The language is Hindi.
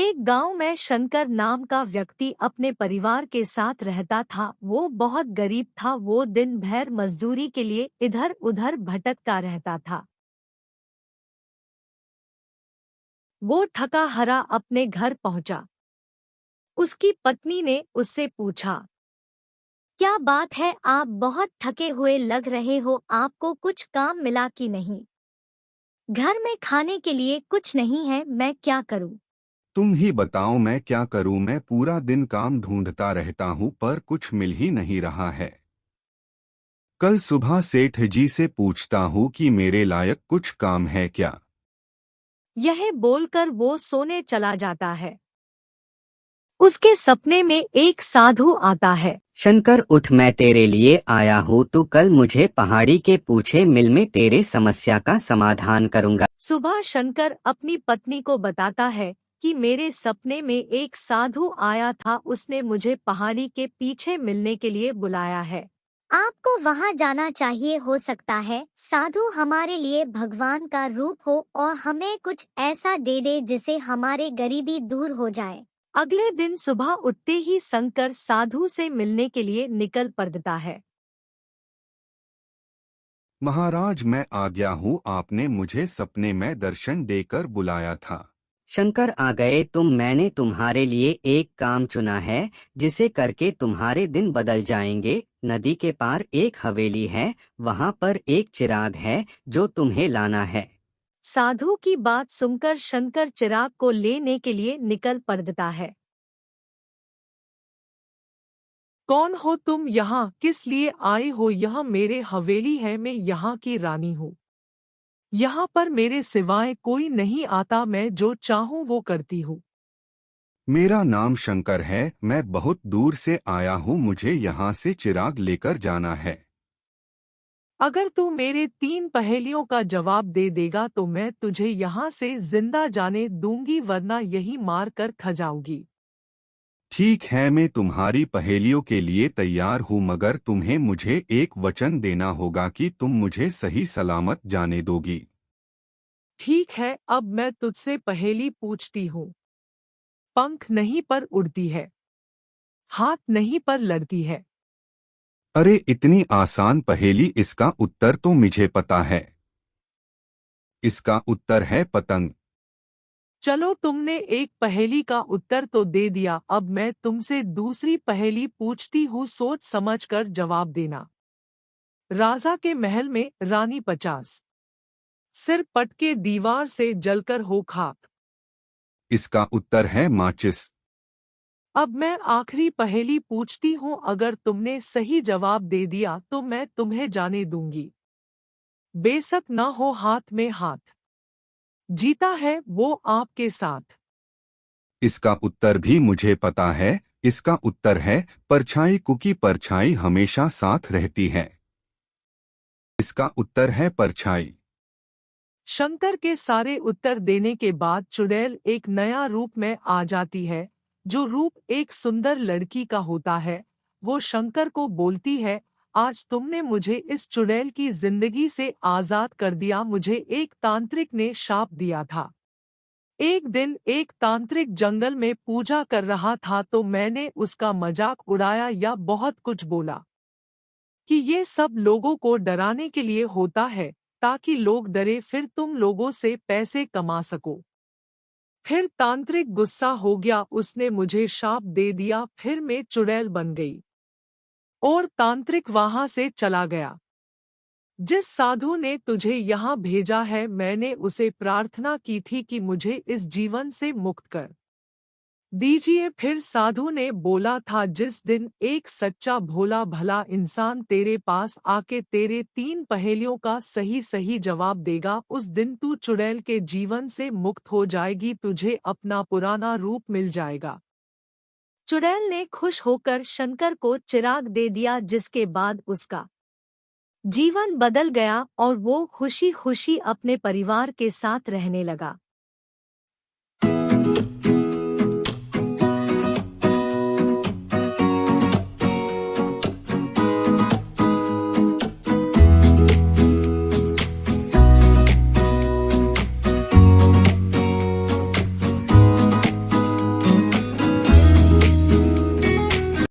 एक गांव में शंकर नाम का व्यक्ति अपने परिवार के साथ रहता था। वो बहुत गरीब था। वो दिन भर मजदूरी के लिए इधर उधर भटकता रहता था। वो थका हारा अपने घर पहुंचा। उसकी पत्नी ने उससे पूछा, क्या बात है, आप बहुत थके हुए लग रहे हो, आपको कुछ काम मिला कि नहीं? घर में खाने के लिए कुछ नहीं है, मैं क्या करूं? तुम ही बताओ मैं क्या करूं। मैं पूरा दिन काम ढूंढता रहता हूं पर कुछ मिल ही नहीं रहा है। कल सुबह सेठ जी से पूछता हूं कि मेरे लायक कुछ काम है क्या। यह बोलकर वो सोने चला जाता है। उसके सपने में एक साधु आता है। शंकर उठ, मैं तेरे लिए आया हूँ। तू कल मुझे पहाड़ी के पूछे मिल में तेरे समस्या का समाधान करूँगा। सुबह शंकर अपनी पत्नी को बताता है कि मेरे सपने में एक साधु आया था। उसने मुझे पहाड़ी के पीछे मिलने के लिए बुलाया है। आपको वहाँ जाना चाहिए। हो सकता है साधु हमारे लिए भगवान का रूप हो और हमें कुछ ऐसा दे दे जिससे हमारे गरीबी दूर हो जाए। अगले दिन सुबह उठते ही शंकर साधु से मिलने के लिए निकल पड़ता है। महाराज, मैं आ गया हूँ। आपने मुझे सपने में दर्शन देकर बुलाया था। शंकर आ गए तुम। मैंने तुम्हारे लिए एक काम चुना है जिसे करके तुम्हारे दिन बदल जाएंगे। नदी के पार एक हवेली है, वहाँ पर एक चिराग है जो तुम्हें लाना है। साधु की बात सुनकर शंकर चिराग को लेने के लिए निकल पड़ता है। कौन हो तुम? यहाँ किस लिए आए हो? यह मेरे हवेली है, मैं यहाँ की रानी हूँ। यहाँ पर मेरे सिवाय कोई नहीं आता, मैं जो चाहूँ वो करती हूँ। मेरा नाम शंकर है। मैं बहुत दूर से आया हूँ। मुझे यहाँ से चिराग लेकर जाना है। अगर तू मेरे 3 पहेलियों का जवाब दे देगा तो मैं तुझे यहाँ से जिंदा जाने दूंगी, वरना यही मार कर खा जाऊंगी। ठीक है, मैं तुम्हारी पहेलियों के लिए तैयार हूँ, मगर तुम्हें मुझे एक वचन देना होगा कि तुम मुझे सही सलामत जाने दोगी। ठीक है, अब मैं तुझसे पहेली पूछती हूँ। पंख नहीं पर उड़ती है, हाथ नहीं पर लड़ती है। अरे, इतनी आसान पहेली! इसका उत्तर तो मुझे पता है। इसका उत्तर है पतंग। चलो, तुमने एक पहेली का उत्तर तो दे दिया। अब मैं तुमसे दूसरी पहेली पूछती हूँ, सोच समझ कर जवाब देना। राजा के महल में रानी 50, सिर पटके दीवार से जलकर हो खाक। इसका उत्तर है माचिस। अब मैं आखिरी पहेली पूछती हूँ, अगर तुमने सही जवाब दे दिया तो मैं तुम्हें जाने दूंगी। बेशक न हो हाथ में हाथ, जीता है वो आपके साथ। इसका उत्तर भी मुझे पता है। इसका उत्तर है परछाई, क्योंकि परछाई हमेशा साथ रहती है। इसका उत्तर है परछाई। शंकर के सारे उत्तर देने के बाद चुड़ैल एक नया रूप में आ जाती है, जो रूप एक सुंदर लड़की का होता है। वो शंकर को बोलती है, आज तुमने मुझे इस चुड़ैल की जिंदगी से आजाद कर दिया। मुझे एक तांत्रिक ने शाप दिया था। एक दिन एक तांत्रिक जंगल में पूजा कर रहा था तो मैंने उसका मजाक उड़ाया या बहुत कुछ बोला कि ये सब लोगों को डराने के लिए होता है, ताकि लोग डरे, फिर तुम लोगों से पैसे कमा सको। फिर तांत्रिक गुस्सा हो गया, उसने मुझे शाप दे दिया। फिर मैं चुड़ैल बन गई और तांत्रिक वहां से चला गया। जिस साधु ने तुझे यहाँ भेजा है, मैंने उसे प्रार्थना की थी कि मुझे इस जीवन से मुक्त कर दीजिए। फिर साधु ने बोला था, जिस दिन एक सच्चा भोला भला इंसान तेरे पास आके तेरे 3 पहेलियों का सही सही जवाब देगा, उस दिन तू चुड़ैल के जीवन से मुक्त हो जाएगी, तुझे अपना पुराना रूप मिल जाएगा। चुड़ैल ने खुश होकर शंकर को चिराग दे दिया, जिसके बाद उसका जीवन बदल गया और वो खुशी खुशी अपने परिवार के साथ रहने लगा।